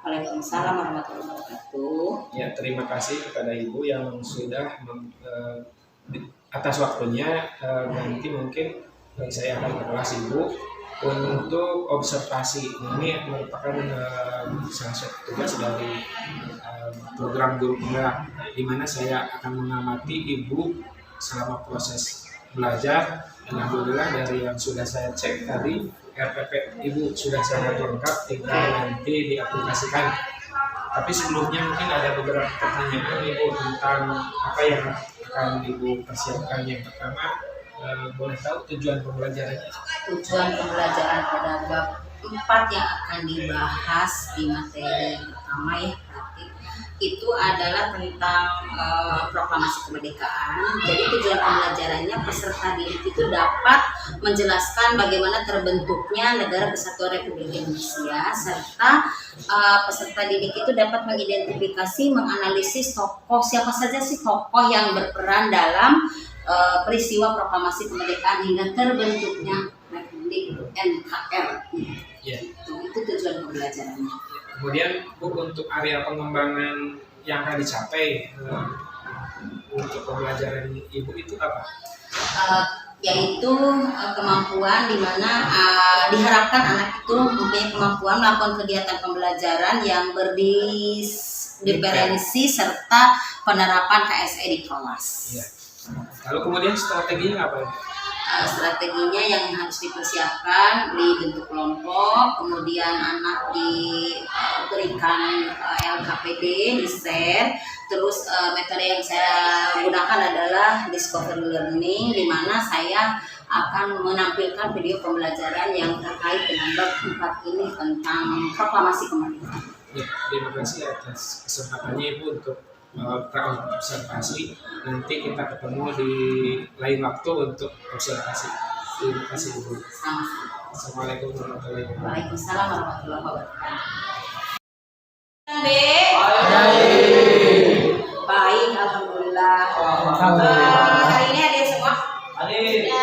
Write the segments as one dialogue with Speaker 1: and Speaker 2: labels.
Speaker 1: Waalaikumsalam warahmatullahi wabarakatuh.
Speaker 2: Ya, terima kasih kepada Ibu yang sudah atas waktunya. Nanti mungkin saya akan ke kelas Ibu untuk observasi. Ini merupakan salah satu tugas dari program guru penggerak, di mana saya akan mengamati Ibu selama proses belajar. Dan alhamdulillah dari yang sudah saya cek tadi, RPP Ibu sudah sangat lengkap, tinggal nanti diaplikasikan. Tapi sebelumnya mungkin ada beberapa pertanyaan Ibu tentang apa yang akan Ibu persiapkan. Yang pertama, boleh tahu tujuan pembelajarannya?
Speaker 1: Tujuan pembelajaran pada bab 4 yang akan dibahas di materi pertama ya, itu adalah tentang proklamasi kemerdekaan. Jadi tujuan pembelajarannya peserta didik itu dapat menjelaskan bagaimana terbentuknya Negara Kesatuan Republik Indonesia, serta peserta didik itu dapat mengidentifikasi, menganalisis tokoh, siapa saja sih tokoh yang berperan dalam peristiwa proklamasi kemerdekaan hingga terbentuknya Republik NKRI.
Speaker 2: Ya.
Speaker 1: Itu tujuan pembelajarannya.
Speaker 2: Kemudian Bu, untuk area pengembangan yang akan dicapai untuk pembelajaran Ibu itu apa?
Speaker 1: Yaitu kemampuan di mana diharapkan anak itu mempunyai kemampuan melakukan kegiatan pembelajaran yang berdifferensi serta penerapan KSE di kelas. Ya.
Speaker 2: Lalu kemudian strateginya apa?
Speaker 1: Strateginya yang harus dipersiapkan dibentuk kelompok, kemudian anak diberikan LKPD, di-share. Terus metode yang saya gunakan adalah discovery learning, di mana saya akan menampilkan video pembelajaran yang terkait dengan bab 4 ini tentang proklamasi kemerdekaan.
Speaker 2: Ya, terima kasih atas kesempatannya Ibu untuk observasi. Nanti kita ketemu di lain waktu untuk observasi. Terima kasih Ibu. Assalamualaikum warahmatullahi wabarakatuh.
Speaker 1: Waalaikumsalam warahmatullahi wabarakatuh. Baik, alhamdulillah. Hari ini hadir semua? Hadir.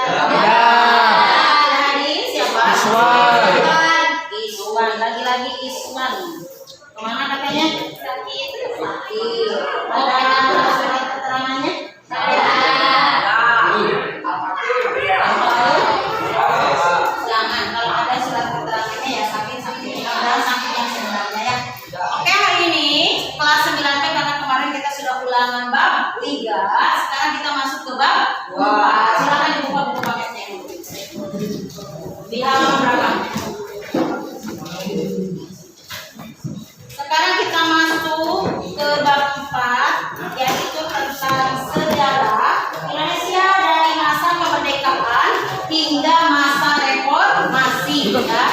Speaker 1: Hadir siapa? Iswan. Lagi-lagi Iswan. Kemana katanya? Sakit. Ada surat keterangannya? Jangan, kalau ada surat keterangannya ya sakit yang sebenarnya ya. Oke, hari ini kelas 9P karena kemarin kita sudah ulangan bab 3, sekarang kita masuk ke bab 4. Silakan dibuka buku paketnya di halaman berapa? Sekarang kita masuk ke bab 4, yaitu tentang sejarah Indonesia dari masa kemerdekaan hingga masa reformasi. Ya,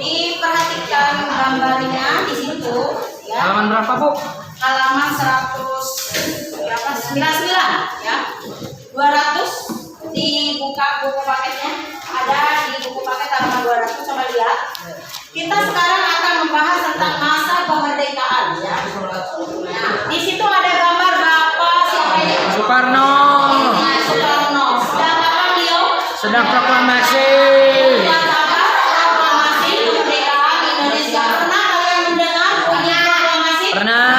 Speaker 1: diperhatikan gambarnya di situ. Ya.
Speaker 2: Halaman berapa Bu?
Speaker 1: Halaman 199 ya. 200 dibuka buku paketnya. Ada di buku paket halaman 200, coba lihat. Kita sekarang akan membahas tentang masa kemerdekaan ya. Nah, di situ ada gambar Bapak siapa ini?
Speaker 3: Soekarno.
Speaker 1: Soekarno. Sedang apa beliau?
Speaker 3: Sedang proklamasi.
Speaker 1: Proklamasi kemerdekaan Indonesia. Pernah kalian mendengar bunyi proklamasi?
Speaker 3: Pernah.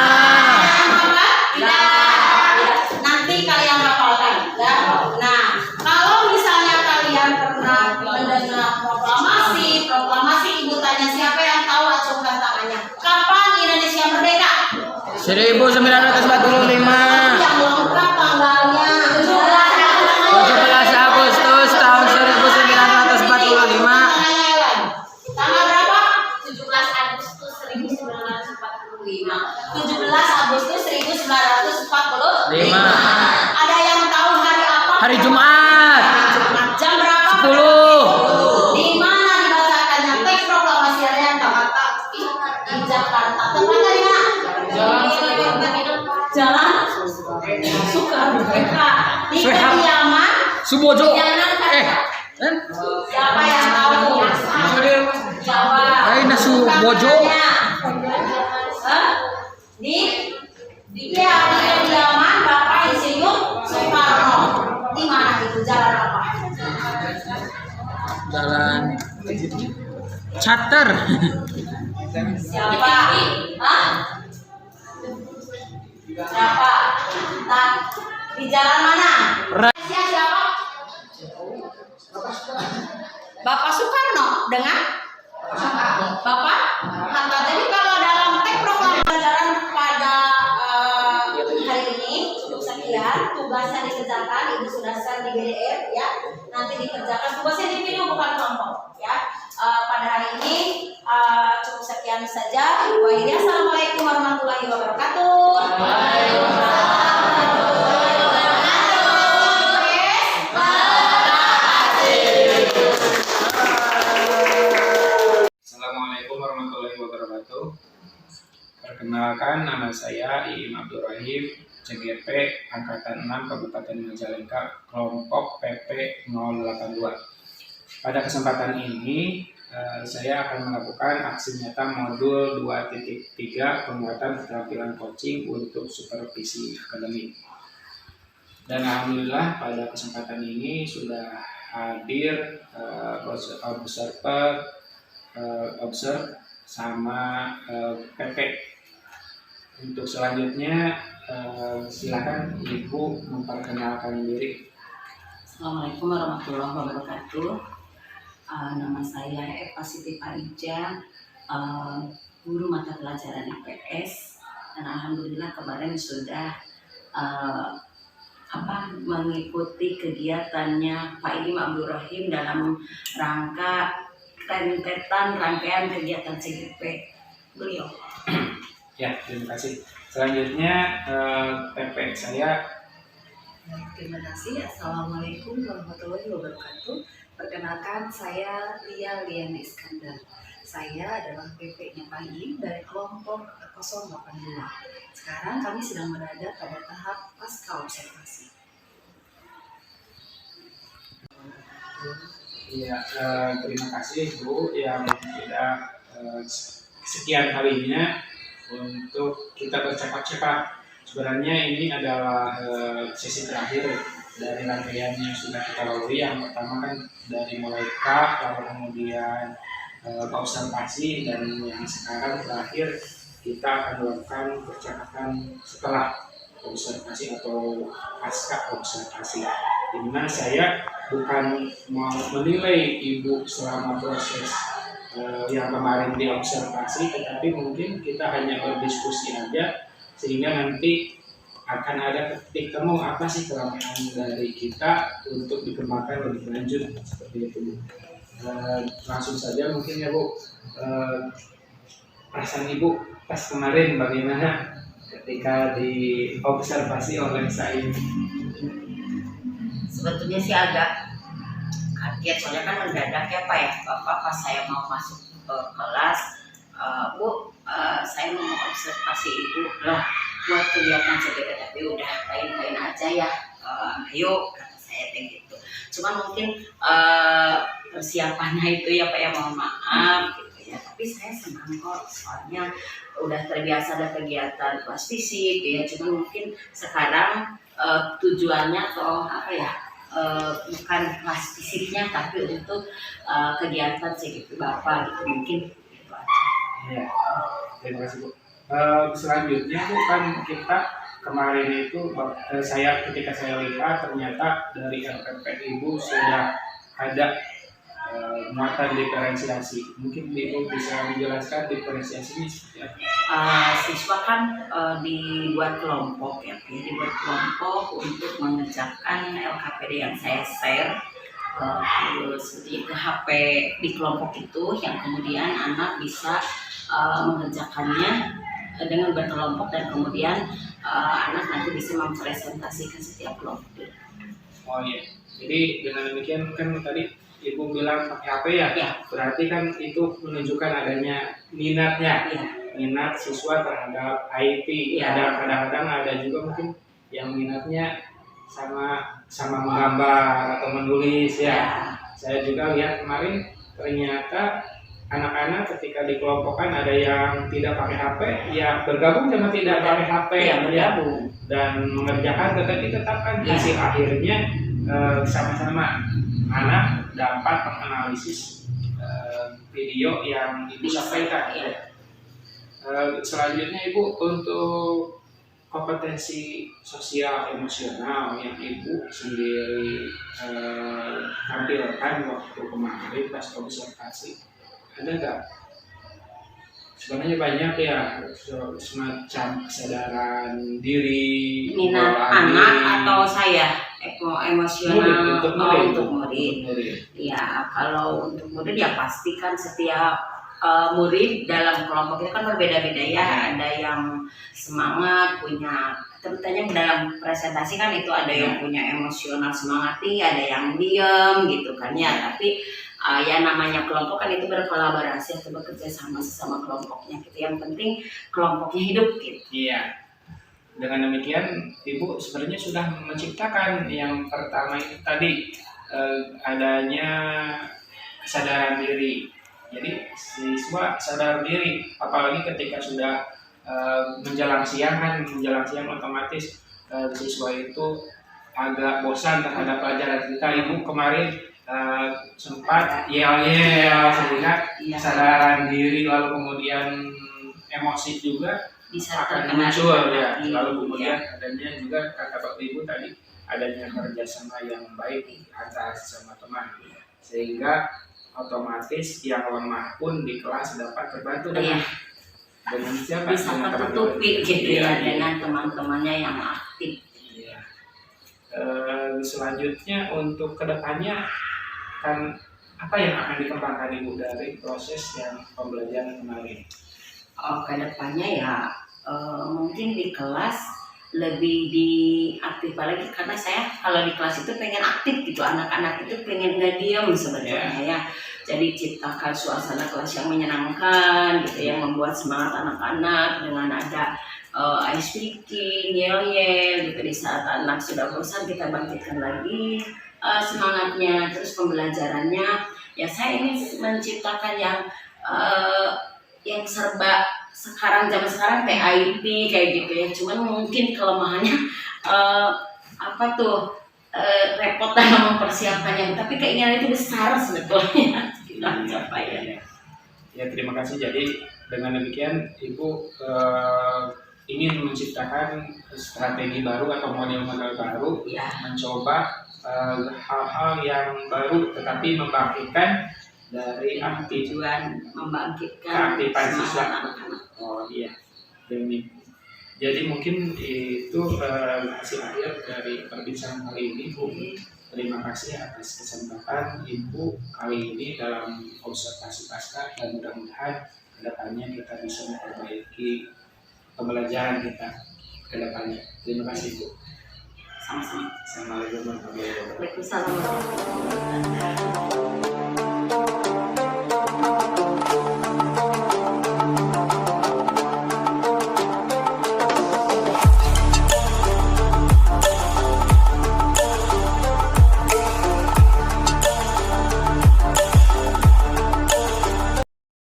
Speaker 1: Nanti kalian hafalkan ya. Nah, kalau misalnya kalian pernah mendengar proklamasi Ibu tanya siapa yang tahu, acungkan tangannya. Kapan Indonesia merdeka?
Speaker 3: 1945.
Speaker 1: Yang lengkap tanggalnya
Speaker 3: 17 Agustus tahun 1945.
Speaker 1: Tanggal berapa? 17 Agustus 1945. 17 Agustus 1945. Ada yang tahu hari apa?
Speaker 3: Hari Jumat.
Speaker 1: Jam berapa?
Speaker 3: 10.
Speaker 1: Di mana dibacakannya teks proklamasi yang Jakarta? Di Jakarta. Tempatnya di mana? Jalan Soekarno. Di kediaman
Speaker 3: Subojo.
Speaker 1: siapa yang tahu? Jawab.
Speaker 3: Aina Subojo.
Speaker 1: Di kediaman Bapak Insinyur Soekarno. Di mana itu? Jalan apa?
Speaker 3: Jalan Charter.
Speaker 1: Siapa? Hah? Siapa? Nah, di jalan mana? Siapa? Bapak Soekarno dengan Bapak Hatta. Jadi kalau dalam teks program pelajaran pada hari ini cukup sekian. Tugasnya dikerjakan, Ibu sudah share di PDF ya. Nanti dikerjakan, tugasnya di video bukan kelompok ya. Pada hari ini cukup sekian saja. Ibu akhirnya assalamualaikum warahmatullahi wabarakatuh.
Speaker 2: Assalamualaikum warahmatullahi wabarakatuh. Perkenalkan, nama saya Iim Abdul Rahim, CGP Angkatan 6 Kabupaten Majalengka, kelompok PP 082. Pada kesempatan ini, saya akan melakukan aksi nyata modul 2.3 penguatan keterampilan coaching untuk supervisi akademik. Dan alhamdulillah pada kesempatan ini sudah hadir observe sama PP. Untuk selanjutnya silakan Ibu memperkenalkan diri.
Speaker 1: Assalamualaikum warahmatullahi wabarakatuh. Nama saya Eva Siti Parija, guru mata pelajaran IPS, dan alhamdulillah kemarin sudah mengikuti kegiatannya Pak Iim Abdul Rahim dalam rangka rentetan rangkaian kegiatan CGP beliau.
Speaker 2: Ya, terima kasih. Selanjutnya PP saya.
Speaker 4: Terima kasih. Assalamualaikum warahmatullahi wabarakatuh. Perkenalkan, saya Lia Liana Iskandar. Saya adalah PP-nya Pak Iim dari kelompok 082. Sekarang kami sedang berada pada tahap pasca observasi.
Speaker 2: Ya, terima kasih Bu yang sudah sekian kalinya untuk kita bercakap-cakap. Sebenarnya ini adalah sesi terakhir dari rangkaian yang sudah kita lalui. Yang pertama kan dari mulai K, lalu kemudian observasi, dan yang sekarang terakhir kita akan melakukan percakapan setelah observasi atau pasca observasi. Di mana saya bukan mau menilai Ibu selama proses yang kemarin diobservasi, tetapi mungkin kita hanya berdiskusi aja, sehingga nanti akan ada titik temu apa sih kelemahan dari kita untuk dikembangkan lebih lanjut, seperti itu. Langsung saja mungkin ya Bu, perasaan Ibu pas kemarin bagaimana ketika diobservasi oleh saya?
Speaker 1: Sebetulnya sih agak kaget, soalnya kan mendadak ya Pak ya. Bapak pas saya mau masuk ke kelas, Bu, saya mau observasi Ibu lah buat kegiatan CGP, tapi udah lain-lain aja ya, ayo kata saya kayak gitu. Cuman mungkin persiapannya itu ya Pak ya, mohon maaf gitu ya. Tapi saya senang kok, soalnya udah terbiasa ada kegiatan kelas fisik ya. Cuman mungkin sekarang tujuannya atau apa ya, bukan kelas fisiknya tapi untuk kegiatan CGP Bapak gitu, mungkin itu aja.
Speaker 2: Ya, terima kasih Bu. Selanjutnya Bu, kan kita kemarin itu ketika saya lihat ternyata dari LPP Ibu sudah ada muatan diferensiasi. Mungkin Ibu bisa menjelaskan diferensiasinya seperti apa?
Speaker 1: Siswa kan dibuat kelompok ya, dibuat kelompok untuk mengerjakan LKPD yang saya share seperti ke HP di kelompok itu, yang kemudian anak bisa mengerjakannya dengan berkelompok, dan kemudian anak nanti bisa mempresentasikan setiap kelompok.
Speaker 2: Oh iya, jadi dengan demikian kan tadi Ibu bilang pakai HP ya?
Speaker 1: Ya.
Speaker 2: Berarti kan itu menunjukkan adanya minatnya,
Speaker 1: Ya.
Speaker 2: minat siswa terhadap IT.
Speaker 1: Ya.
Speaker 2: Ada kadang-kadang ada juga mungkin yang minatnya sama menggambar atau menulis ya.
Speaker 1: Ya.
Speaker 2: Saya juga lihat kemarin ternyata anak-anak ketika dikelompokkan ada yang tidak pakai HP, ya bergabung sama tidak pakai HP
Speaker 1: Ya, bergabung.
Speaker 2: dan mengerjakan, tetapi tetap kan
Speaker 1: Ya.
Speaker 2: hasil akhirnya sama-sama anak dapat menganalisis video yang Ibu sampaikan.
Speaker 1: Ya.
Speaker 2: Selanjutnya Ibu, untuk kompetensi sosial emosional yang Ibu sendiri tampilkan waktu kemarin pas observasi, ada nggak? Sebenarnya banyak ya, semacam kesadaran diri,
Speaker 1: Minat
Speaker 2: mengelola
Speaker 1: anak
Speaker 2: diri.
Speaker 1: atau saya emosional
Speaker 2: Untuk
Speaker 1: untuk murid. Ya, kalau untuk murid ya pasti kan setiap murid dalam kelompok itu kan berbeda-beda ya. Ada yang semangat, punya terutama dalam presentasi kan itu ada yang punya emosional semangat tinggi, ada yang diem gitu kan ya. Tapi ya namanya kelompok kan itu berkolaborasi atau bekerja sama sesama kelompoknya gitu. Yang penting kelompoknya hidup gitu.
Speaker 2: Iya. Dengan demikian, Ibu sebenarnya sudah menciptakan yang pertama itu tadi, adanya kesadaran diri. Jadi siswa sadar diri, apalagi ketika sudah menjelang siang otomatis siswa itu agak bosan terhadap pelajaran kita. Ibu kemarin sempat yel-yel sehingga
Speaker 1: Iya.
Speaker 2: kesadaran diri, lalu kemudian emosi juga
Speaker 1: Bisa
Speaker 2: akan
Speaker 1: terkena
Speaker 2: muncul ya.
Speaker 1: hati.
Speaker 2: Lalu kemudian
Speaker 1: Iya.
Speaker 2: adanya juga kata Bapak Ibu tadi, adanya kerjasama yang baik antara sesama teman, sehingga otomatis yang lemah pun di kelas dapat terbantu
Speaker 1: Iya.
Speaker 2: dengan siapa?
Speaker 1: Bisa
Speaker 2: Dengan
Speaker 1: tertutupi
Speaker 2: teman-teman.
Speaker 1: gitu
Speaker 2: Iya,
Speaker 1: ya
Speaker 2: iya.
Speaker 1: dengan teman-temannya yang aktif.
Speaker 2: Iya. Selanjutnya untuk kedepannya kan apa yang akan dikembangkan Ibu dari proses yang pembelajaran kemarin?
Speaker 1: Kedepannya ya mungkin di kelas lebih diaktif lagi karena saya kalau di kelas itu pengen aktif gitu, anak-anak itu pengen nggak diam sebenarnya ya. Jadi ciptakan suasana kelas yang menyenangkan gitu, yang membuat semangat anak-anak dengan ada ice speaking, yel-yel gitu. Di saat anak sudah bosan kita bangkitkan lagi semangatnya, terus pembelajarannya ya saya ini menciptakan yang serba zaman sekarang kayak IP kayak gitu ya, cuman mungkin kelemahannya repot dalam mempersiapkannya, tapi keinginan itu besar sebetulnya kita capai ya.
Speaker 2: Ya, terima kasih. Jadi dengan demikian Ibu ingin menciptakan strategi baru atau model-model baru,
Speaker 1: Ya.
Speaker 2: mencoba hal-hal yang baru tetapi membangkitkan dari
Speaker 1: Tujuan membangkitkan
Speaker 2: keaktifan siswa.
Speaker 1: semangat anak-anak.
Speaker 2: Oh iya, jadi mungkin itu hasil akhir dari perbincangan kali ini, Bu. Terima kasih atas kesempatan Ibu kali ini dalam observasi pasca, dan mudah-mudahan kedepannya kita bisa memperbaiki pembelajaran kita kedepannya. Terima kasih, Bu.
Speaker 1: Sama-sama.
Speaker 2: Assalamualaikum warahmatullahi wabarakatuh.
Speaker 1: Waalaikumsalam warahmatullahi wabarakatuh.